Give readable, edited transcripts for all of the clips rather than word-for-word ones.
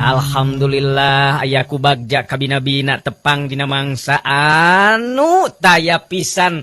Alhamdulillah ayaku bagja kabina-bina tepang dina mangsa anu taya pisan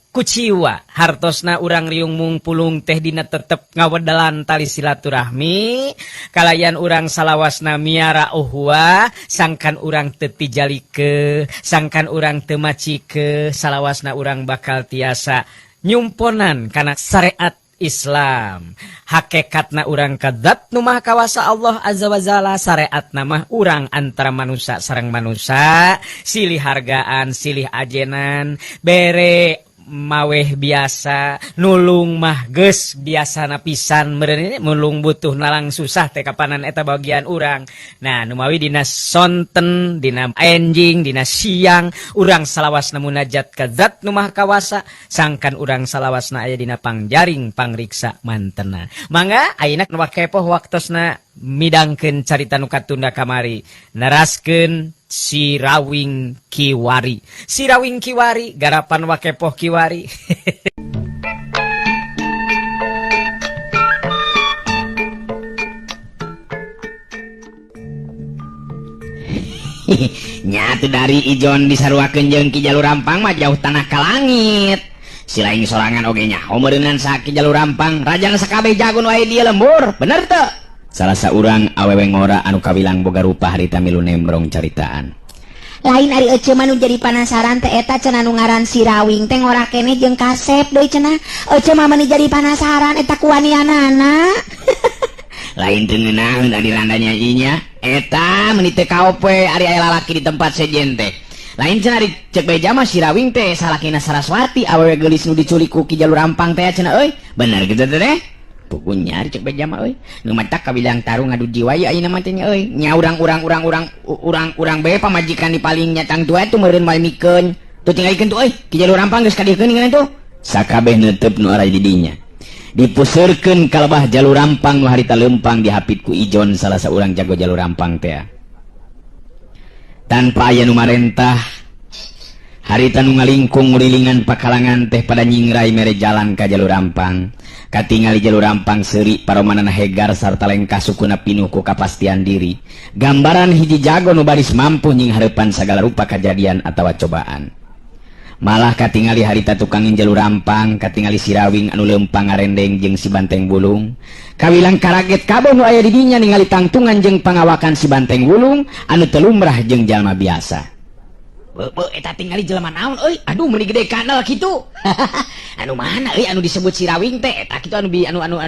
kuciwa hartosna urang riung mungpulung teh dina tetep ngawedalan tali silaturahmi kalayan urang salawasna miara uhwa sangkan urang teu tijalike sangkan urang teu macike salawasna urang bakal tiasa nyumponan kana syariat Islam hakikatna urang kadzat nu maha kawasa Allah azza wa jalla syariatna mah urang antara manusia sareng manusia silih hargaan silih ajenan bere maweh biasa nulung mah geus biasana pisan meureun mulung butuh nalang susah teh kapanan eta bagian urang. Nah nu mawi dina sonten dina enjing dina siang urang salawasna munajat ka zat nu maha kawasa sangkan urang salawasna aya dina pangjaring pangriksa mantena. Mangga ayeuna nu kepoh waktosna midangkeun carita nu katunda kamari naraskeun Sirawing Kiwari. Sirawing Kiwari garapan wakepoh Kiwari. Nyatu dari ijon disaruakeun jeung Ki Jalur Rampang mah jauh tanah ka langit. Silaing sorangan oge nya homeureunan sa Ki Jalur Rampang rajana sakabeh jagon wae dia lembur. Bener teu? Salah saurang awewe ngora anu kawilang boga rupa harita milu nembrong caritaan. Lain ari ece mah nu jadi penasaran teh eta cenah nu ngaran Sirawing teh ngora keneh jeung Kasep deui cenah. Ece mah meni jadi penasaran eta kuanianana. Lain teu ngeunah ari randanya inya eta meni teu kaope ari aya lalaki di tempat sejen teh. Lain cenah ari cek beja mah Sirawing teh salakina Saraswati awewe geulis nu diculik ku Ki Jalur Rampang teh cenah euy. Bener kitu teh. Pugunya cek beja mah euy nu matak kabilang tarung ngadu jiwa ya ayeuna mah teh euy nya urang bae pamajikan di paling nyatang tua itu meureun wae mikeun tuh tinggalikeun tuh euy Ki Jalur Rampang geus kadiekeun ninggalin tuh sakabeh neuteup nu arah di dinya dipuseurkeun kalebah Jalur Rampang nu harita leumpang dihapit ku ijon salah saurang jago Jalur Rampang teh tanpa aya nu marentah harita nu ngalingkung ngurilingan pakalangan teh pada nyingrai mere jalan ka Jalur Rampang katingali Jalur Rampang seuri paromanana hegar sarta lengkah sukuna pinuh ku kapastian diri gambaran hiji jago nu baris mampu nying hareupan sagala rupa kejadian atawa cobaan malah katingali harita tukangin Jalur Rampang katingali Sirawing anu leumpang ngarendeng jeung si Banteng Bulung kawilang karaget kabeh nu aya di dinya ningali tangtungan jeung pangawakan si Banteng Bulung anu teu lumrah jeung jalma biasa. Beuh eta tingali jelema naon euy aduh meuni gede kana kitu anu mana euy anu disebut Sirawing teh eta kitu anu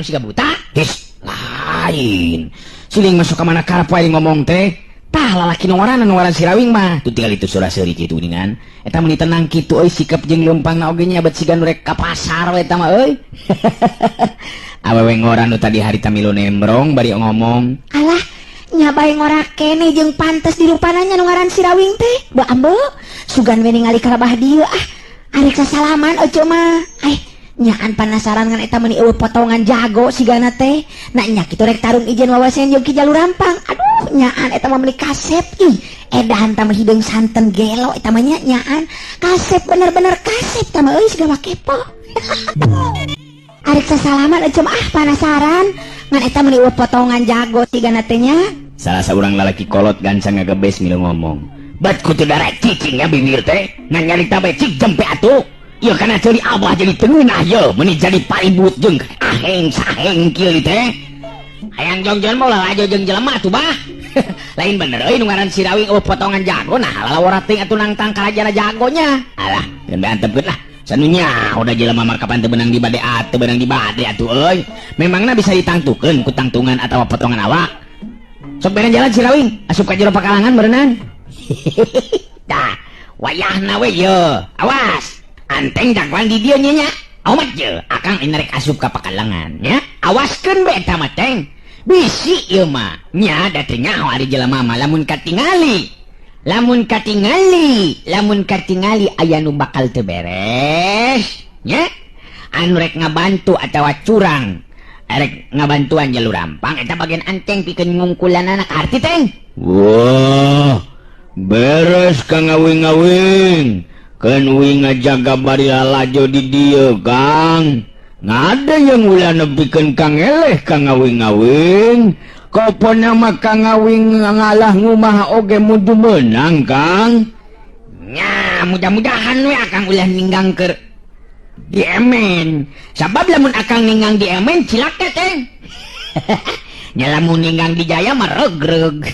siga buta geus lain siling masuk ka mana karep wae ngomong teh tah lalaki nu ngaran Sirawing mah tuh tinggal itu surah seuri kitu geuningan eta meuni tenang kitu euy sikep jeung leumpangna oge nya bet siga nu rek ka pasar we eta mah euy awewe ngora nu tadi harita milu nembrong bari ngomong alah nya bae ngora keneh jeung pantes dirupananya nu ngaran Sirawing teh ba ambo sugan we ningali kalabah dieu ari kasalaman ece mah nyaan penasaran ngan eta meuni eueuh potongan jago sigana teh na nya kitu rek tarung ijen wawasan jeung Ki Jalur Rampang aduh nyaan eta mah meuli Kasep edan tah mah hideung santen gelo eta mah nyaan Kasep bener-bener Kasep tah mah euy siga kepo ari kasalaman ece mah penasaran ngan eta meuni eueuh potongan jago sigana teh nya salah seorang lalaki kolot gancang ngagebes milu ngomong bat kutu darah cicingnya bibir teh ngan nyarita bae cik jempe atuh ieu kana ceuli abah jadi teunah ye meuni jadi paribut jeung aheng saheng kieu teh hayang jongjon mah ulah aja jeung jelema atuh bah lain bener euy nu ngaran Sirawing eueuh potongan jago nah lalawara teuing atuh nangtang karajana jagonya alah geus antepkeun lah sanunya udah jelema markapan teu beunang di bade atuh beunang di bade atuh euy memangna bisa ditangtukeun ku tangtungan atawa potongan awak sok bener jalan Sirawing asup ka jero pakalangan berenang dah wayahna we ye awas anteng dakwang di dieu nya amat je akang rek asup ka pakalangan nya awaskeun we eta mah teng bisi ieu mah nya da teu nyaho ari jelema mah lamun katingali aya nu bakal teu beres nya anu rek ngabantu atawa curang erek ngabantuan Jalur Rampang eta bagian anteng pikeun ngungkulan anak arti teng wah beres ka ngawing-ngawing keun uing ngajaga bari lalajo di dieu Kang ngada yang ulah nepikeun Kang eleh ka ngawing-ngawing Kopo nama Kang Awing ngalah ngumah oge mudu menang Kang. Nya mudah-mudahan we akang ulah ninggang ke di emen. Sabab lamun akang ninggang di emen cilaka teh. Nya lamun ninggang di Jaya mah regreg.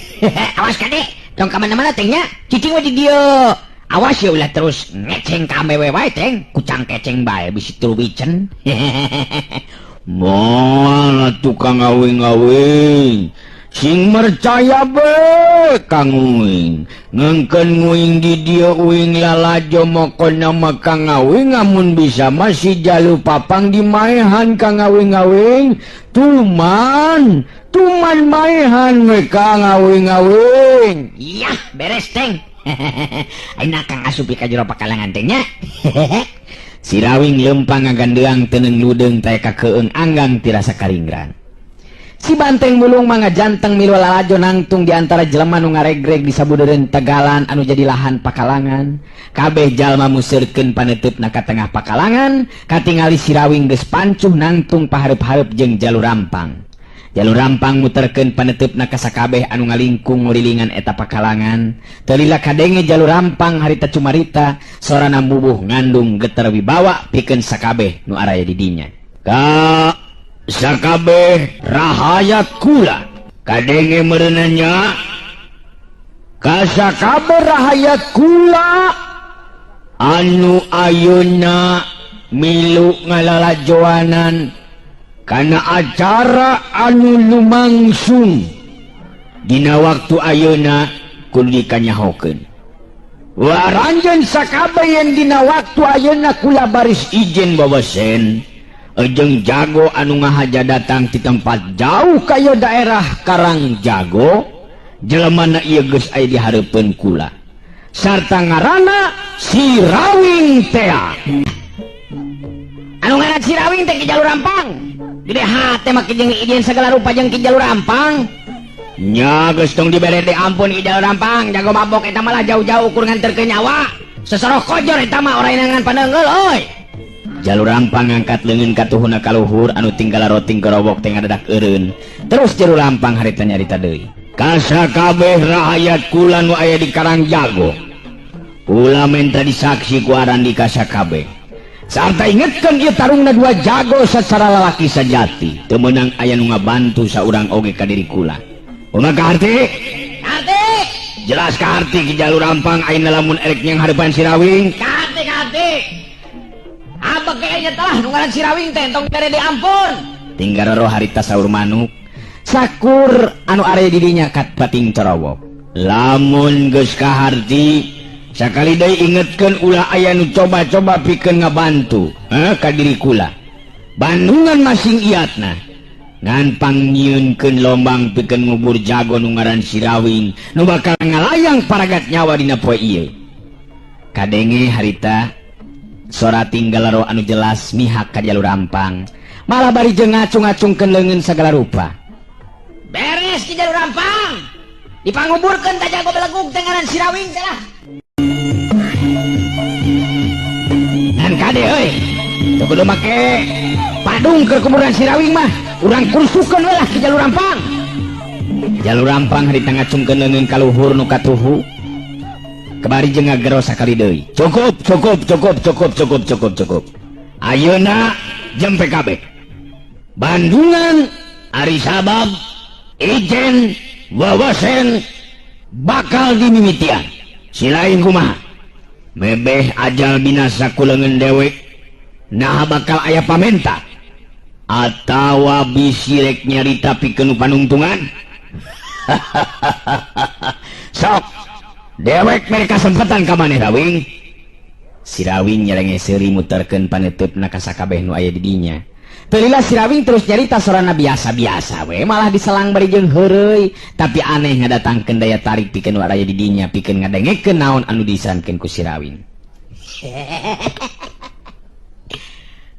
Awas kade, tong ka mana-mana teh nya. Cicing we di dieu. Awas ya ulah terus ngeceng ka amewe wae teh. Kucang keceng bae bisi turwicen. Moal tukang ngawing-ngawing sing mercaya be Kang Uing ngengken nguing di dia uing lalajo mokon nama Kang Ngawing amun bisa masih jalu papang di maehan Kang Ngawing-ngawing tuman maehan we Kang Ngawing-ngawing. Iya beres teng. Ayeuna Kang asupi ka jero pakalangan teh nya. Si Rawing lempang ngagandeang teneng ludeng taya kakeung anggang tirasa karinggrang. Si Banteng mulung mangga janteng milu lalajo nangtung di antara jelema nu ngaregreg di sabudeureun tegalan anu jadi lahan pakalangan. Kabeh jalma musirkeun paneutupna ka tengah pakalangan, katingali si Rawing geus pancuh nangtung pahareup-hareup jeung Jalur Rampang. Jalur Rampang muterkeun paneutupna ka sakabeh anu ngalingkung ngurilingan eta pakalangan. Teu lila kadenge Jalur Rampang harita cumarita sorana mubuh ngandung geter wibawa pikeun sakabeh nu araya di dinya. Ka sakabeh rahayat kula kadenge meureunna nya. Ka sakabeh rahayat kula anu ayeuna milu ngalalajoanan karena acara anu lumangsung dina waktu ayeuna kudu dikanyahokeun. Waranjeun sakabeh yang dina waktu ayeuna kula baris ijen bawasen jeung jago anu ngahaja datang ti tempat jauh kaya daerah Karang Jago, jelemana ieu geus aya di hareupeun kula. Sarta ngaranna si Rawing teh. Anu ngaran si Rawing teh Ki Jalur Rampang. Gede hate make jeung ijen segala rupa jeung Ki Jalur Rampang. Nya geus tong dibere Dede ampun Ki Jalur Rampang, jago mabok eta malah jauh-jauh ukur nganterkeun nyawa. Sesoroh kojor eta mah orang nangan paneungeul euy. Jalur Rampang ngangkat leungeun ka tuhuna ka luhur anu tinggal roting kerobok teh ngadadak eureun. Terus Jalur Rampang harita nyarita deui. Ka sakabeh rakyat kula nu aya di Karang Jago, kula minta disaksi ku aran di ka sakabeh. Sarta ingetkeun ieu tarungna dua jago sacara lalaki sajati, teu meunang aya nu ngabantu saurang oge ka diri kula. Kumaha ka harti? Karti. Jelas ka harti Ki Jalur Rampang ayeuna lamun erek nyang hareupan si Rawing. Karti. Abeg kayaknya telah nu ngaran si Rawing teh tong dibere ampun. Tinggal roh harita saur manuk. Sakur anu area didinya kat pating corowok. Lamun geus ka harti sakali deui ingetkeun ulah aya nu coba-coba pikeun ngabantu ka diri kula. Bandungan masing iatna ngan pangyieunkeun lombang pikeun ngubur jago nu ngaran si Rawing nu bakal ngalayang paragat nyawa dina poe ieu. Kadenge harita sora tinggal roh anu jelas mihak ka Jalur Rampang, malah bari jeung ngacung-ngacungkeun leungeun sagala rupa. Beres Ki Jalur Rampang. Dipanguburkeun ta jago belegug teh ngaran si Rawing teh lah. Dan kade euy, teu kudu make padung keur kuburan si Rawing mah, urang kursukeun we lah Ki Jalur Rampang. Jalur Rampang harita ngacungkeun leungeun ka luhur nu katuhu. Kebari jeung ngagero sakali deui. Cukup. Ayeuna jeung PKB. Bandungan ari sabab ijen wawasen bakal dimimitian. Silain kumaha? Mebeh ajal binasa ku leungeun dewek. Nah bakal aya pamenta. Atawa bisi rek nyarita pikeun panungtungan. Sok dewek mereka sempatan ka maneh Rawing. Si Rawing nyerenge seuri muterkeun paneutupna ka sakabeh nu aya di dinya. Pelila si Rawing terus nyarita sorana biasa-biasa we, malah diselang bari jeung heureuy, tapi aneh ngadatangkeun daya tarik pikeun nu aya di dinya pikeun ngadengekeun naon anu disankeun ku si Rawing.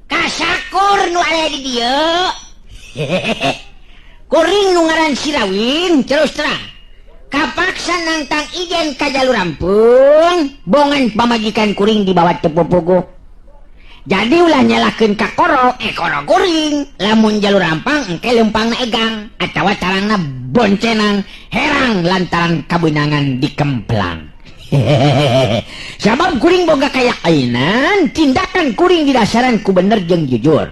Kasakur nu aya di dieu. Kuring nu ngaran si Rawing terus terang kapaksa nangtang ijen ka Jalur Rampung bongan pamajikan kuring di bawah tepopogo. Jadi ulah nyalakeun ka koro kuring. Lamun jalur rampang engke leumpangna egang atawa tarangna boncenang herang lantaran kabeunangan dikemplang. Sabab kuring boga kayakainan, tindakan kuring didasaran ku bener jeung jujur.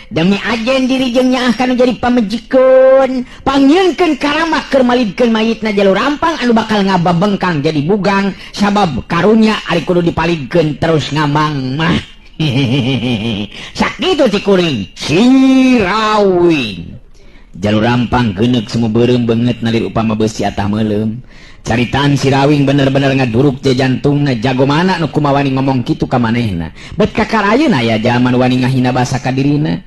Demi ajen diri jeung nyaah kanu jadi pamejikeun, pangyieunkeun karama keur malidkeun mayitna jalur rampang anu bakal ngababengkang jadi bugang sabab karunya ari kudu dipalidkeun terus ngamang mah. Sakitu ti kuring Sirawing. Jalur rampang geuneuh semua beureum beungeut nalir upama beusi atah meulem. Caritaan Sirawing bener-bener ngaduruk teh jantungna, jago mana nu kumaha wani ngomong kitu ka manehna. Bet kakar ayeuna aya jaman wani ngahina basa ka dirina.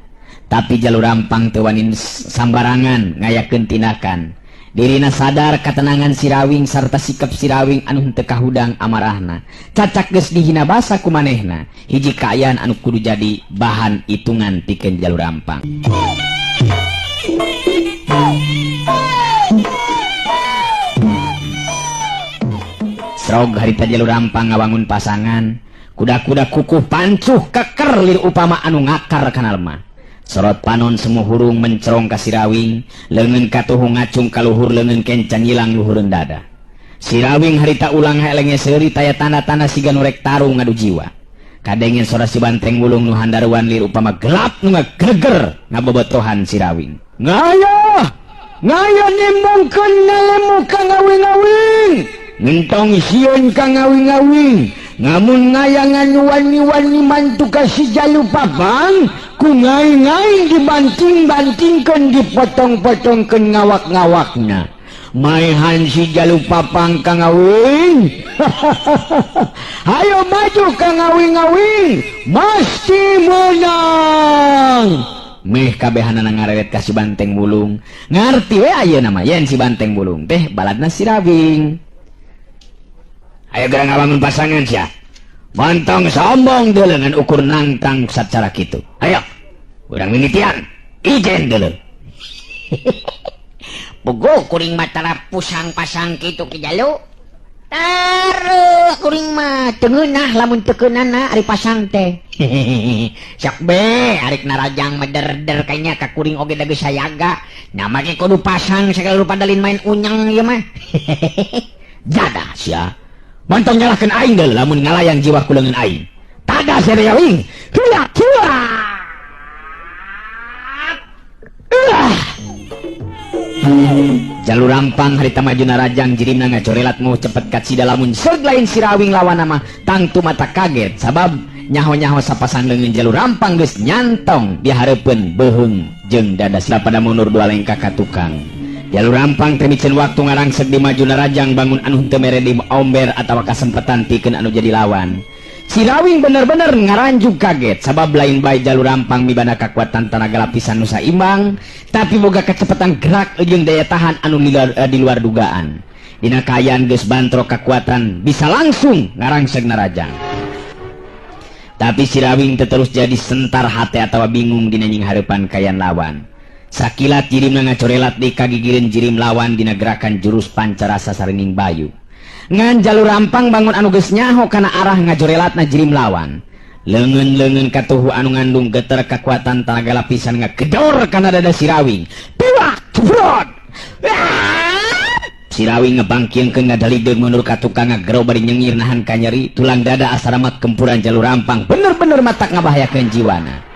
Tapi jalur rampang teu wani sambarangan ngayakeun tindakan. Dirina sadar katenangan Sirawing sarta sikap Sirawing anu henteu kahudang amarahna. Cacak geus dihina basa ku manehna. Hiji kaayaan anu kudu jadi bahan hitungan pikeun jalur rampang. Srog harita jalur rampang ngawangun pasangan. Kuda-kuda kukuh pancuh keker lir upama anu ngakar kana lemah. Sorot panon semu hurung mencerong ka Sirawing, leungeun katuhu ngacung ka luhur leungeun kencan nyilang luhureun dada. Sirawing harita ulang helenge seuri taya tanda-tanda siga nu rek tarung ngadu jiwa. Kadengen sora si Banteng Wulung nu handaruan lir upama gelap nu ngagreger ngabobotohan Sirawing. Ngaya nimbungkeun ngalemu ka ngawing-ngawing. Ngentong sieun ka ngawing-ngawing. Ngamun ngayangan wani-wani mantu ka si Jalupapang, ku ngai-ngai dibanting-bantingkeun dipotong-potongkeun ngawak-ngawakna. Maehan si Jalupapang ka ngawing. Hayo maju ka ngawing-ngawing, mesti menang. Meh kabehanana ngareret ka si Banteng Wulung. Ngarti we ayeuna mah yen si Banteng Wulung teh baladna Sirawing. Ayo gerang ngawangun pasangan sia. Montong sombong deuleu ngan ukur nangtang sacara kitu. Ayo, urang mimitian, ijen deuleu. Puguh kuring mah tara pusang-pasang kitu ki Jalu. Taruh kuring mah teu ngeunah lamun teu keunana ari pasang teh. Sok be, arik narajang meder-der kayaknya ka kuring oge da geus sayaga. Nya make kudu pasang segala rupa dalin main unyang ieu mah. Jadah sia. Montong nyalahkeun aing deul lamun ngalayang jiwa ku leungeun aing. Tada Sirawing. Hiya, hiya. Jalur rampang harita majuna rajang jirimna ngacorelat mau cepet kat sida lamun seug lain Sirawing lawan mah tangtu mata kaget sabab nyaho-nyaho sapasang leungeun jalur rampang geus nyantong di hareupeun beheung jeung dada sila pada mundur dua lengkah ka tukang. Jalur rampang teh micen waktu ngarangsek di majuna rajang bangun anu henteu mere di omber atawa kasempatan pikeun anu jadi lawan. Sirawing bener-bener ngaranjuk kaget sabab lain bae jalur rampang mibana kakuatan tenaga lapisan nu saimbang tapi boga kecepatan gerak jeung daya tahan anu di luar dugaan. Dina kaayaan geus bantrok kakuatan bisa langsung ngarangsek narajang. Tapi Sirawing teh terus jadi sentar hate atawa bingung dina nying hareupan kayan lawan. Sakilat jirimna ngacorelat di kagigireun jirim lawan dina gerakan jurus pancarasa saringing bayu. Ngan jalur rampang bangun anu geus nyaho kana arah ngajorelatna jirim lawan. Leungeun-leungeun katuhu anu ngandung geter kekuatan tenaga lapisan ngagedor kana dada Sirawing. Piwak, cebrot. Sirawing ngebangkieungkeun ngadalideun mundur ka tukang ngagero bari nyengir nahan ka nyeri tulang dada asaramat gempuran jalur rampang bener-bener matak ngabahayakeun jiwana.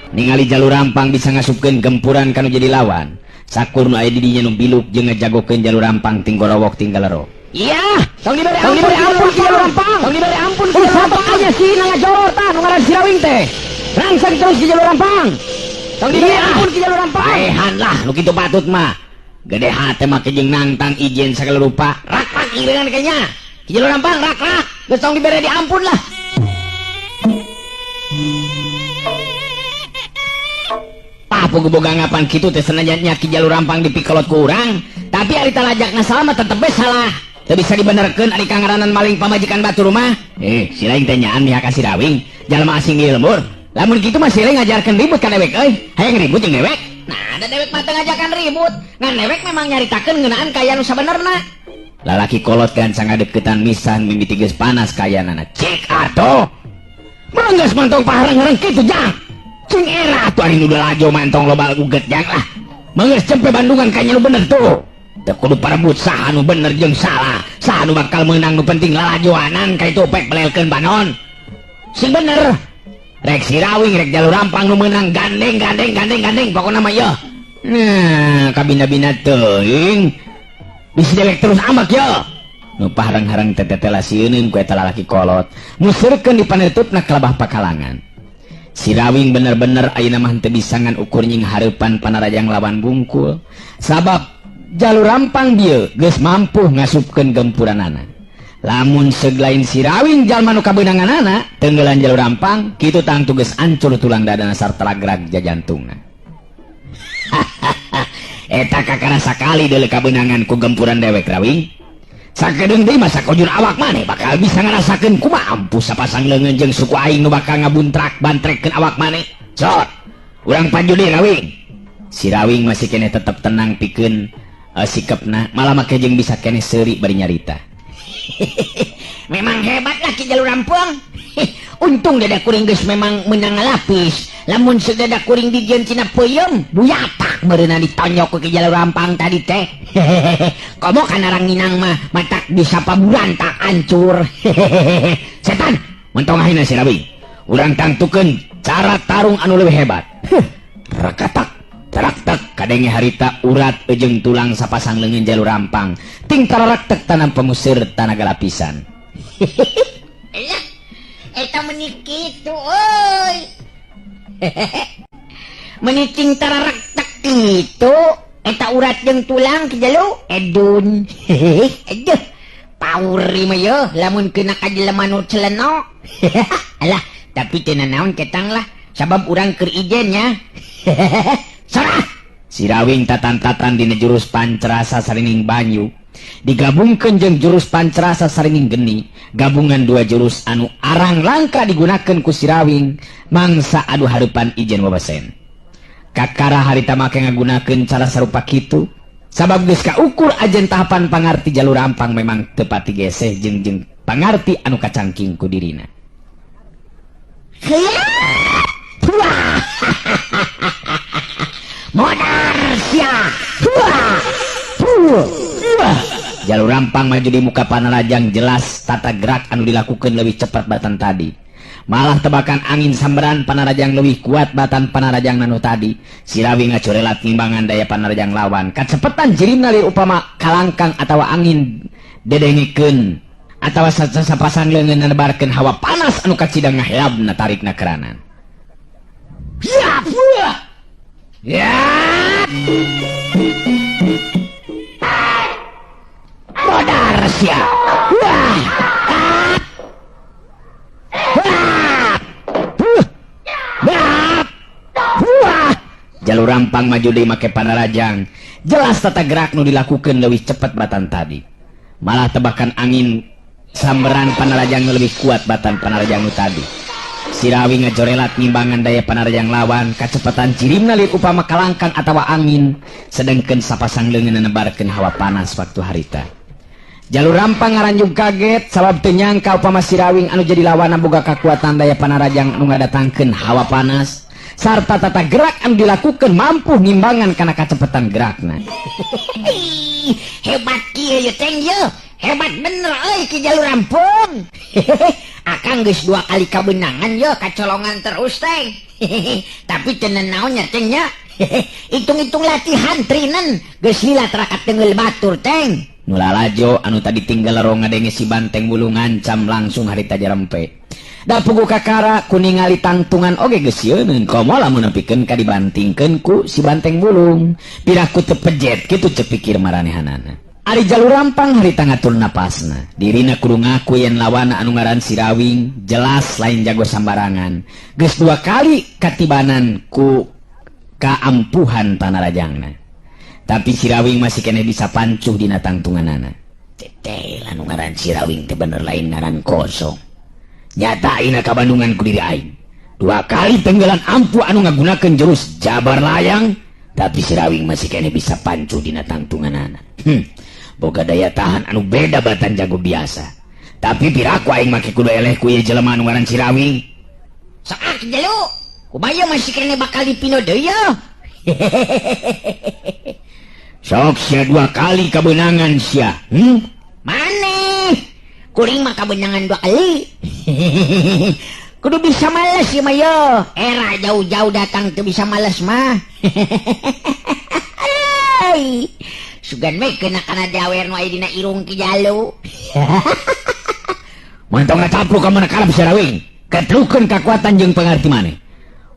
Ningali jalur rampang bisa ngasupkeun gempuran kanu jadi lawan. Sakur nu aya di dinya nu biluk jeung ngajagokeun jalur rampang tinggorowok tinggalero. Iya, tong dibere ampun ki jalur rampang. Tong dibere ampun ki jalur rampang. Aya si ngajor tah nu ngaran Sirawing teh. Rangsang terus ki jalur rampang. Tong dibere ampun ki jalur rampang. Paehan lah nu kitu patut mah. Gede hate make jeung nangtang ijen sagala rupa. Rak-rak ireungan kayaknya. Ki jalur rampang rak-rak. Geus tong dibere diampun lah. Pugu boga ngapan kitu teh senajan nya ki jalur rampang dipikolot ku urang tapi ari talajakna salah mah tetep we salah teu bisa dibenerkeun ari kangaranan maling pamajikan batur mah Sirawing teh nyaan mihak ka Sirawing jalma asing di lembur lamun kitu mah Sirawing ngajarkeun ribut ka dewek euy hayang ribut jeung dewek nah ada dewek mah teu ngajakan ribut ngan dewek memang nyaritakeun ngeunaan kaya nu sabenerna lalaki kolot kan sangadeuketan misan mimiti geus panas kayanana cek atuh Manggas mantong paharang-harang kitu jang. Cing era atuh ari nu lajo mantong loba uget jang lah. Manggas cempe Bandungan kayaknya lu bener tuh. Teu kudu parebut saha nu bener jeung salah. Saha nu bakal meunang nu penting lalajoanan ka itu pek belelkeun banon. Sing bener. Rek Sirawing rek Jalur Rampang nu meunang gandeng pokona mah yeuh. Nah, kabina-bina teuing. Bisi dewek terus amak yeuh. Nu paharang-harang tetetela sieuneun ku eta lalaki kolot. Musirkeun di panetupna kalabah pakalangan. Sirawing bener-bener ayeuna mah teu bisa ngan ukur nying hareupan panarajang lawan bungkul. Sabab Jalur Rampang dieu geus mampu ngasupkeun gempuranana. Lamun seglain Sirawing jalma nu kabeunanganana tenggelan Jalur Rampang kitu tangtu geus ancur tulang dadana sarta ragrag jajantungna. Eta kakara sakali deuleu kabeunangan ku gempuran dewek Rawing. Sakedeung deui masa kojur awak maneh bakal bisa ngarasakeun kumaha ampuh sapasang leungeun jeung suku aing nu bakal ngabuntrak bantrekkeun awak maneh. Sot, urang paju deui Rawing. Si Rawing masih keneh tetep tenang pikeun sikepna, malah make jeung bisa keneh seuri bari nyarita. Memang hebat lah Ki Jalur Rampang. Untung dadak kuring geus memang menang ngalapis. Lamun sedadak kuring dijieun cina peuyeum, buyatak meureunna ditonyok ku Ki Jalur Rampang tadi teh. Komo kana arang nginang mah matak bisa paburantak hancur. Setan, mentong ayeuna si Rawing. Urang tangtukeun cara tarung anu leuwih hebat. Rakatak tarak-tak kadenge harita urat jeung tulang sapasang leungeun Jalur Rampang. Ting tararak-tak tanam pemusir tanaga lapisan. Elah, eta meuni kitu euy. Meuni ting tararak-tak kitu, eta urat jeung tulang Ki Jalu edun. Aduh, pauri mah yeuh lamun kena ka jelema nu celeno. Alah, tapi teu naon ketang lah, sabab urang keur ijen nya. Sarah Sirawing tatan-tatan dina jurus pancerasa saringing banyu digabungkeun jeung jurus pancerasa saringing geni, gabungan dua jurus anu arang langka digunakeun ku Sirawing mangsa adu hareupan ijen babesen. Kakara harita make ngagunakeun cara sarupa kitu sabab geus kaukur ajen tahapan pangarti Jalur Rampang memang teu pati geseh jeung pangarti anu kacangking ku dirina. Modar sia. Jalur Rampang maju di muka panarajang jelas tata gerak anu dilakukan lebih cepat batan tadi. Malah tebakan angin samberan panarajang lebih kuat batan panarajang nanu tadi. Sirawing ngacorelat timbangan daya panarajang lawan. Kacepetan jirimna lir upama kalangkang atau angin dedengikeun atawa sapasang leungeun nebarkeun hawa panas anu kacidang ngahelabna tarikna keranan. Ya, ya. Modar sia. Wah. Jalur Rampang maju deui make panarajang. Jelas tata gerak nu dilakukeun leuwih cepat batan tadi. Malah tebakan angin samberan panarajang nu leuwih kuat batan panarajang nu tadi. Sirawing ngajorelat ngimbangan daya panarajang lawan, kacepatan cirimna lir upama kalangkang atawa angin, sedengkeun sapasang leungeun nebarkeun hawa panas waktu harita. Jalur Rampang ngaranjung kaget sabab teu nyangka upama Sirawing anu jadi lawana boga kakuatan daya panarajang anu ngadatangkeun hawa panas sarta tata gerak anu dilakukeun mampu ngimbangan kana kacepatan gerakna. Hebat kieu ye teng ye. Hebat bener euy Ki Jalur Rampang. Akang geus 2 kali kabeunangan ye kacolongan terus teng. Tapi teu naonnya teng nya. Hitung-hitung latihan trinen geus lilat rakat teungeul batur teng. Nu lalajo anu tadi tinggal lerong ngadenge si Banteng Bulu ngancam langsung harita jarempe. Da pugu kakara kuningali tangtungan oge geus yeun komo lamun nepikeun ka dibantingkeun ku si Banteng Bulung. Piraku teu pejet kitu ceuk pikir maranehanana. Ari Jalur Rampang harita ngatur napasna. Dirina kudu ngaku yen lawana anu ngaran Sirawing jelas lain jago sambarangan. Geus 2 kali katibanan ku kaampuhan panarajangna. Tapi Sirawing masih kena bisa pancuh dina tangtunganana. Teteh anu ngaran Sirawing teh bener lain ngaran kosong. Nyatain ka Bandungan ku diri aing. 2 kali tenggelan ampuh anu ngagunakeun jurus jabar layang, tapi Sirawing masih kena bisa pancuh dina tangtunganana. Boga daya tahan anu beda batan jago biasa. Tapi piraku aing make kudu eleh ku ieu jelema anu ngaran Sirawing. Sok jalu. Kumaya masih kene bakal dipino deui ya. Sok sia 2 kali kebenangan sia. Maneh. Kuring mah kebenangan 2 kali. Kudu bisa males ya Mayo. Era jauh-jauh datang tuh bisa males mah. Sugan me kena kana jawer nu aya dina irung Ki Jalu. Mantong ngatapluk ka mana kalap Sirawing. Ketrukeun kekuatan jeung pangarti maneh.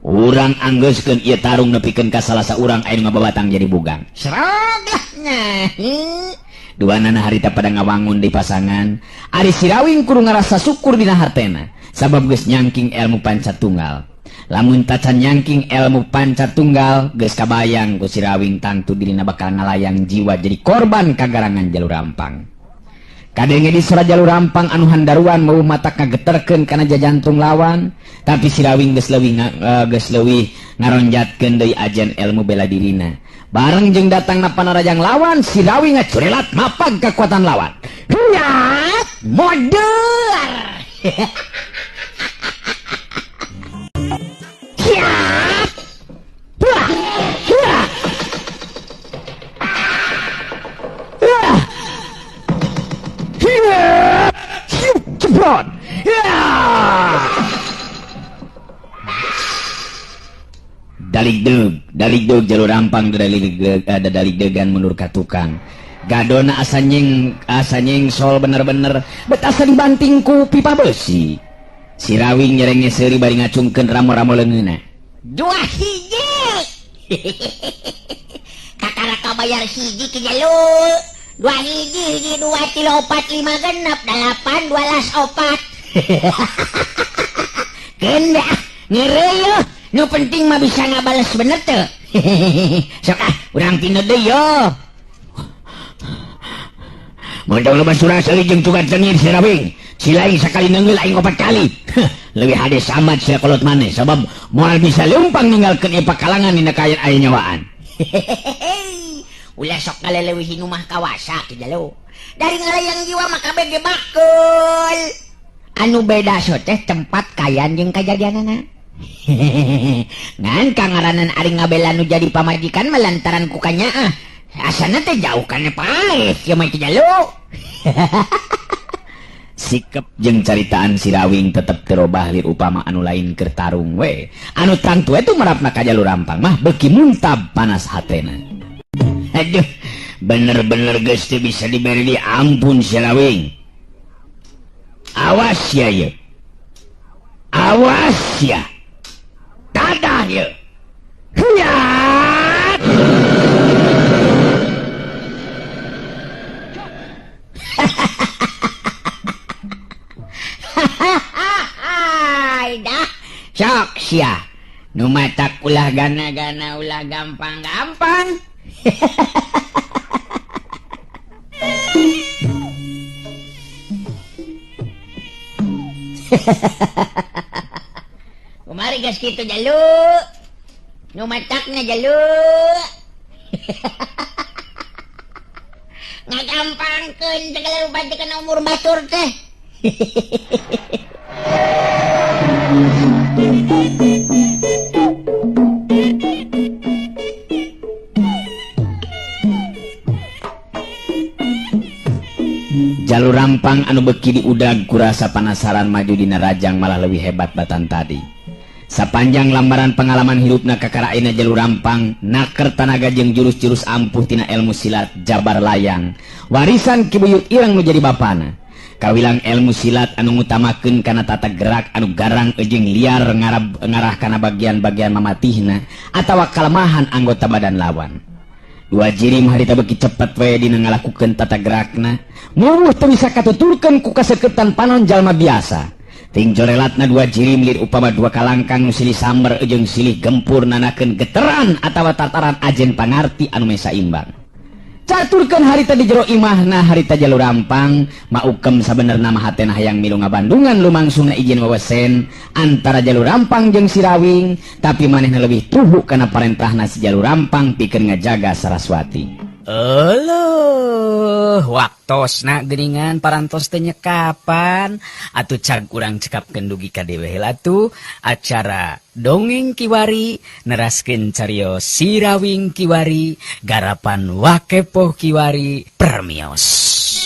Urang anggeuskeun ieu tarung nepikeun ka salah saurang anu ngababatang jadi bugang. Serog lah. Nah. Duanana harita pada ngawangun di pasangan. Ari Sirawing kudu ngarasa syukur dina hartena. Sabab geus nyangking ilmu pancatunggal. Lamun tacan nyangking ilmu pancatunggal geus kabayang ku Sirawing tangtu dirina bakal ngalayang jiwa jadi korban kagarangan Jalur Rampang. Kadenge di sora Jalur Rampang anu handaruan mau mata kageterkeun kana jajantung lawan, tapi Sirawing geus leuwih ngaronjatkeun deui ajen ilmu bela dirina. Bareng jeung datangna panarajang lawan, Sirawing ngacurelat mapag kekuatan lawan. Hiat modar. Cepat! Dalig deg Jalur Rampang dalig degan mundur ka tukang. Gadona asa nyeng sol bener-bener bet asa dibanting ku pipa besi. Sirawing nyerenge seuri bari ngacungkeun ramo-ramo leungeunna. 2 hiji. Kakara kabayar hiji Ki Jalu. 2 hiji 2 kilo 4 5 genep 8 12 4. Kenda ngeureuy. Nu penting mah bisa ngabales bener teu. Sok urang pino deui yo. Montong lepas surah sali jeung tugas tengir Sirawing. Silaing sakali neungeul aing 4 kali. Leuwih hade samat sia kolot maneh sabab moal bisa leumpang ninggalkeun ieu pakalangan dina kaayaan aya nyawaan. Ulah sok ngaleleuwih nu mah kawasa Ki Jalu. Dari ngalayang jiwa mah kabeh bakul. Anu beda so teh tempat kayan jeung kajadianana. Ngan kangaranan ari ngabela nu jadi pamajikan melantaran kukanya asana teh jauh kana paeh ya mah Ki Jalu. Sikap jeung caritaan Sirawing tetep terobah lir upama anu lain keur tarung we. Anu tangtu itu merapna ka Jalur Rampang mah beuki muntab panas hatena. Aduh, bener-bener geus teu bisa diberi di ampun Sirawing. Awas ya ye. Awas ya. Dadah ye. Hiat. dah sok sia nu matak ulah gana-gana ulah gampang-gampang. Kumari gas kitu Jalu. Nu matakna Jalu. Ngagampangkeun segala rupa kana umur batur teh. Jalur Rampang anu beki diudag kurasa panasaran maju dina rajang malah lebih hebat batan tadi. Sapanjang lambaran pengalaman hidupna kakaraina Jalur Rampang naker tanaga jeung jurus-jurus ampuh tina ilmu silat jabar layang warisan kibuyut irang nu jadi bapana. Kawilang ilmu silat anu ngutamakeun kana tata gerak anu garang jeung liar ngarah kana bagian-bagian mamatihna atawa kalemahan anggota badan lawan. 2 jirim harita beki cepet we dina ngalakukeun tata gerakna. Muruh teu bisa katuturkeun ku kaseuketan panon jalma biasa. Ting jorelatna 2 jirim lir upama 2 kalangkang nu silih samber jeung silih gempur nanakeun geteran atawa tataran ajen pangarti anu mesa imbang. Caturkeun harita di jero imahna harita Jalur Rampang maukem sabenerna mah hatena hayang milu ngabandungan lumangsungna izin wewesen antara Jalur Rampang jeung Sirawing, tapi manehna leuwih tuhu kana parentahna si Jalur Rampang pikeun ngajaga Saraswati. waktosna geuningan parantos teh nyekapan atuh cag urang cekapkeun dugi ka dewe heula atuh acara dongeng kiwari neraskeun cariyos Sirawing Kiwari garapan Wakepoh Kiwari permios.